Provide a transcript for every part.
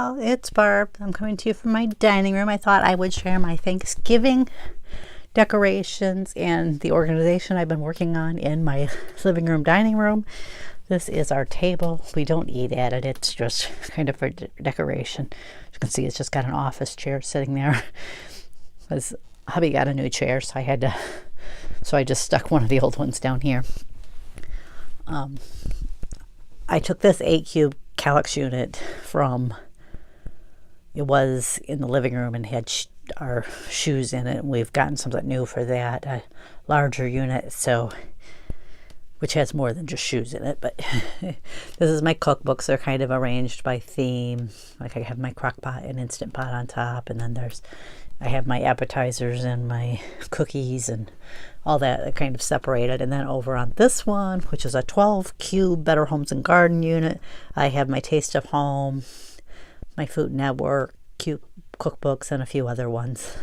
y'all, it's Barb. I'm coming to you from my dining room. I thought I would share my Thanksgiving decorations and the organization I've been working on in my living room, dining room. This is our table. We don't eat at it. It's just kind of for decoration. As you can see, it's just got an office chair sitting there. Because hubby got a new chair, so I just stuck one of the old ones down here. I took this 8-cube Calyx unit from, it was in the living room and had our shoes in it, and we've gotten something new for that, a larger unit, so which has more than just shoes in it. But this is my cookbooks. They're kind of arranged by theme. Like I have my crock pot and instant pot on top, and then I have my appetizers and my cookies and all that kind of separated. And then over on this one, which is a 12-cube Better Homes and Garden unit, I have my Taste of Home, my Food Network, cute cookbooks, and a few other ones.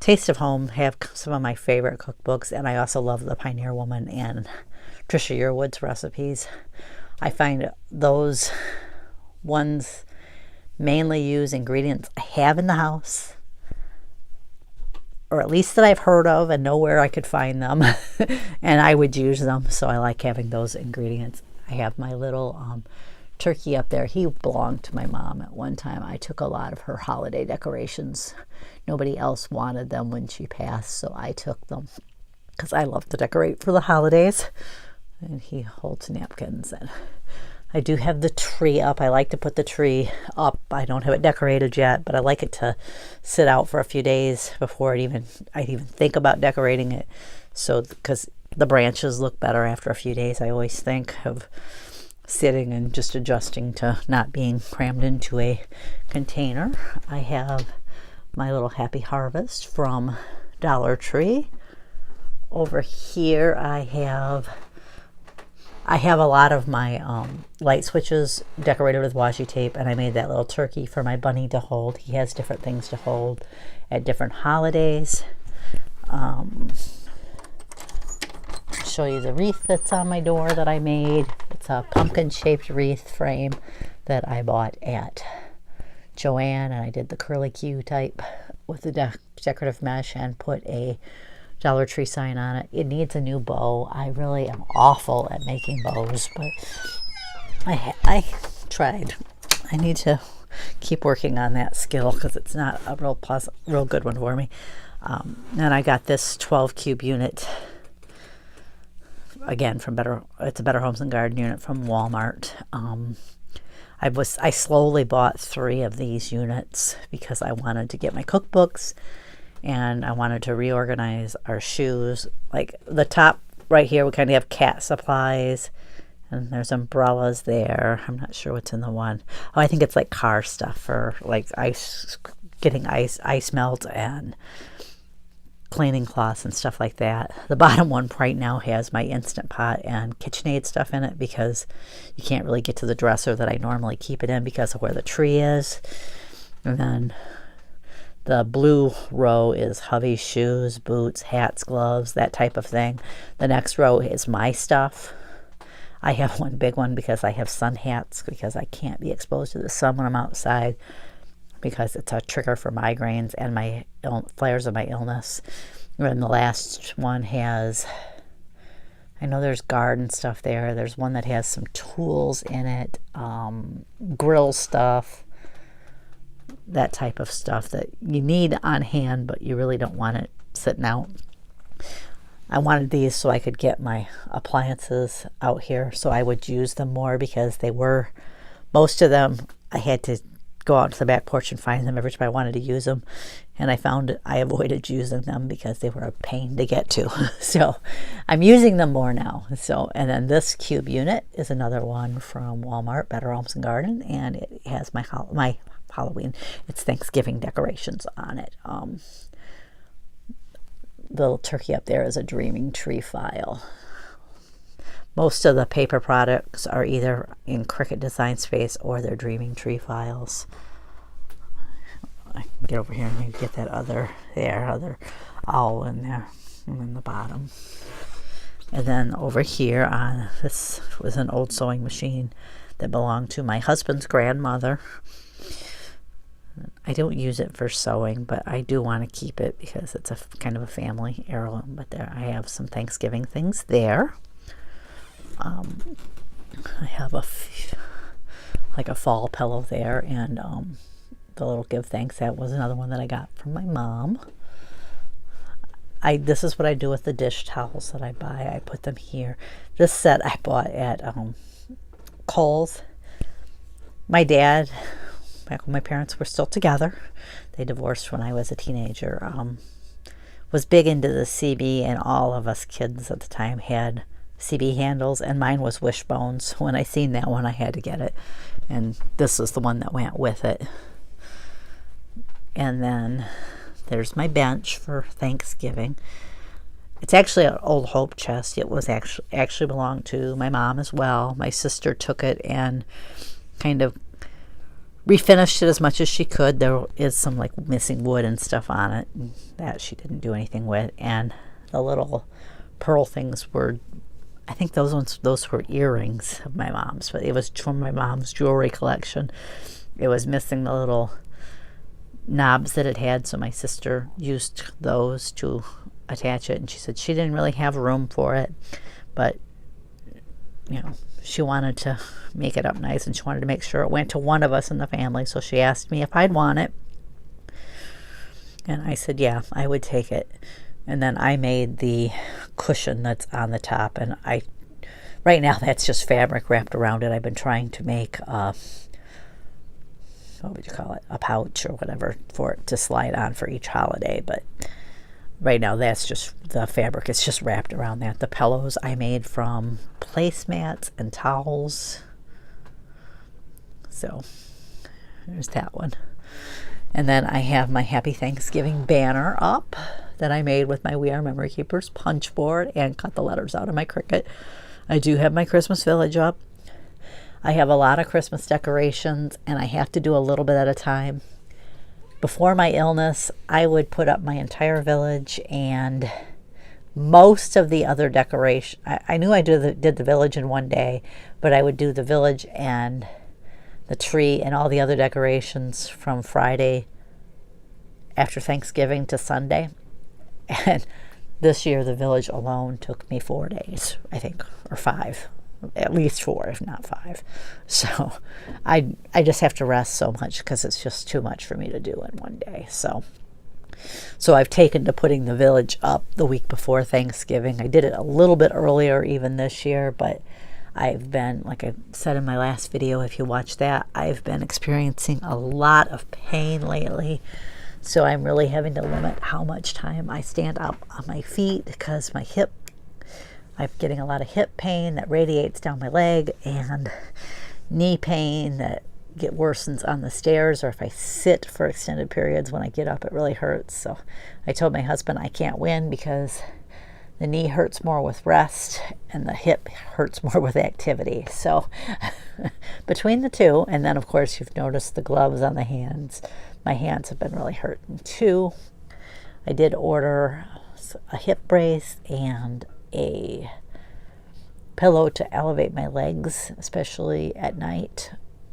Taste of Home have some of my favorite cookbooks, and I also love the Pioneer Woman and Trisha Yearwood's recipes. I find those ones mainly use ingredients I have in the house, or at least that I've heard of and know where I could find them, and I would use them, so I like having those ingredients. I have my little turkey up there. He belonged to my mom at one time. I took a lot of her holiday decorations. Nobody else wanted them when she passed, so I took them because I love to decorate for the holidays. And he holds napkins, and I do have the tree up. I like to put the tree up. I don't have it decorated yet, but I like it to sit out for a few days before I even think about decorating it. So, because the branches look better after a few days, I always think of sitting and just adjusting to not being crammed into a container. I have my little Happy Harvest from Dollar Tree. Over here I have a lot of my light switches decorated with washi tape, and I made that little turkey for my bunny to hold. He has different things to hold at different holidays. Show you the wreath that's on my door that I made. It's a pumpkin-shaped wreath frame that I bought at Joann, and I did the curly Q type with the decorative mesh and put a Dollar Tree sign on it. It needs a new bow. I really am awful at making bows, but I tried. I need to keep working on that skill because it's not a real good one for me. And I got this 12-cube unit again from it's a Better Homes and Garden unit from Walmart. I slowly bought 3 of these units because I wanted to get my cookbooks, and I wanted to reorganize our shoes. Like the top right here, we kind of have cat supplies, and there's umbrellas there. I'm not sure what's in the one. Oh, I think it's like car stuff for like getting ice melt and cleaning cloths and stuff like that. The bottom one right now has my Instant Pot and KitchenAid stuff in it because you can't really get to the dresser that I normally keep it in because of where the tree is. And then the blue row is hubby's shoes, boots, hats, gloves, that type of thing. The next row is my stuff. I have one big one because I have sun hats because I can't be exposed to the sun when I'm outside because it's a trigger for migraines and my flares of my illness. And the last one has, I know there's garden stuff there. There's one that has some tools in it, grill stuff, that type of stuff that you need on hand, but you really don't want it sitting out. I wanted these so I could get my appliances out here so I would use them more because most of them, I had to go out to the back porch and find them every time I wanted to use them. And I found I avoided using them because they were a pain to get to. So I'm using them more now. And then this cube unit is another one from Walmart, Better Homes and Garden, and it has my Halloween, it's Thanksgiving decorations on it. The little turkey up there is a Dreaming Tree file. Most of the paper products are either in Cricut Design Space or they're Dreaming Tree files. I can get over here and maybe get that other owl in there, and then the bottom. And then over here this was an old sewing machine that belonged to my husband's grandmother. I don't use it for sewing, but I do want to keep it because it's a kind of a family heirloom. But there, I have some Thanksgiving things there. I have like a fall pillow there, and the little give thanks. That was another one that I got from my mom. This is what I do with the dish towels that I buy. I put them here. This set I bought at Kohl's. My dad, back when my parents were still together, they divorced when I was a teenager, was big into the CB, and all of us kids at the time had CB handles, and mine was Wishbones. When I seen that one, I had to get it, and this is the one that went with it. And then there's my bench for Thanksgiving. It's actually an old Hope chest. It was actually belonged to my mom as well. My sister took it and kind of refinished it as much as she could. There is some like missing wood and stuff on it that she didn't do anything with. And the little pearl things were, I think those were earrings of my mom's, but it was from my mom's jewelry collection. It was missing the little knobs that it had, so my sister used those to attach it, and she said she didn't really have room for it, but you know, she wanted to make it up nice, and she wanted to make sure it went to one of us in the family, so she asked me if I'd want it, and I said yeah, I would take it. And then I made the cushion that's on the top, and right now that's just fabric wrapped around it. I've been trying to make what would you call it, a pouch or whatever for it to slide on for each holiday, but right now that's just the fabric. It's just wrapped around that. The pillows I made from placemats and towels. So there's that one. And then I have my Happy Thanksgiving banner up that I made with my We Are Memory Keepers punch board and cut the letters out of my Cricut. I do have my Christmas Village up. I have a lot of Christmas decorations, and I have to do a little bit at a time. Before my illness, I would put up my entire village, and most of the other decoration, I knew I did the village in one day, but I would do the village and the tree and all the other decorations from Friday after Thanksgiving to Sunday. And this year, the village alone took me 4 days, I think, or 5. At least 4, if not 5. So I just have to rest so much because it's just too much for me to do in one day. So I've taken to putting the village up the week before Thanksgiving. I did it a little bit earlier even this year, but I've been, like I said in my last video, if you watch that, I've been experiencing a lot of pain lately. So I'm really having to limit how much time I stand up on my feet because I'm getting a lot of hip pain that radiates down my leg, and knee pain that worsens on the stairs, or if I sit for extended periods. When I get up, it really hurts. So I told my husband I can't win because the knee hurts more with rest and the hip hurts more with activity. So between the two, and then of course you've noticed the gloves on the hands. My hands have been really hurting too. I did order a hip brace and a pillow to elevate my legs, especially at night.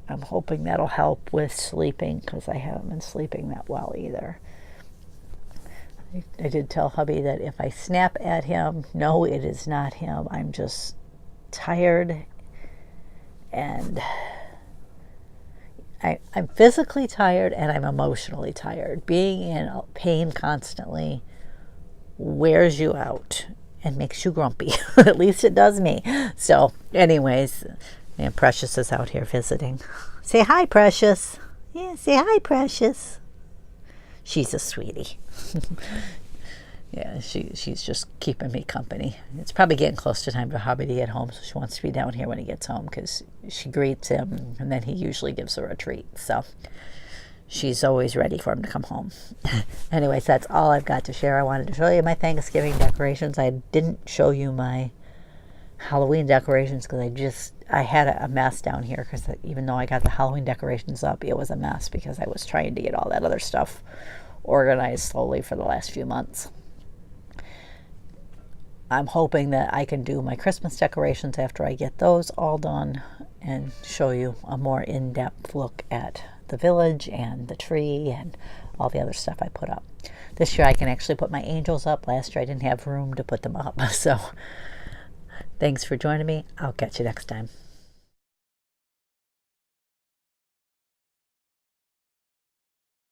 I'm hoping that'll help with sleeping because I haven't been sleeping that well either. I did tell hubby that if I snap at him, no, it is not him. I'm just tired, and I'm physically tired and I'm emotionally tired. Being in pain constantly wears you out and makes you grumpy. At least it does me. So anyways, and Precious is out here visiting. Say hi, Precious. Yeah, say hi, Precious. She's a sweetie. Yeah, she's just keeping me company. It's probably getting close to time for hubby to get home, so she wants to be down here when he gets home because she greets him, and then he usually gives her a treat. So she's always ready for him to come home. Anyways, that's all I've got to share. I wanted to show you my Thanksgiving decorations. I didn't show you my Halloween decorations because I had a mess down here, because even though I got the Halloween decorations up, it was a mess because I was trying to get all that other stuff organized slowly for the last few months. I'm hoping that I can do my Christmas decorations after I get those all done and show you a more in-depth look at the village and the tree and all the other stuff I put up. This year I can actually put my angels up. Last year I didn't have room to put them up. So thanks for joining me. I'll catch you next time.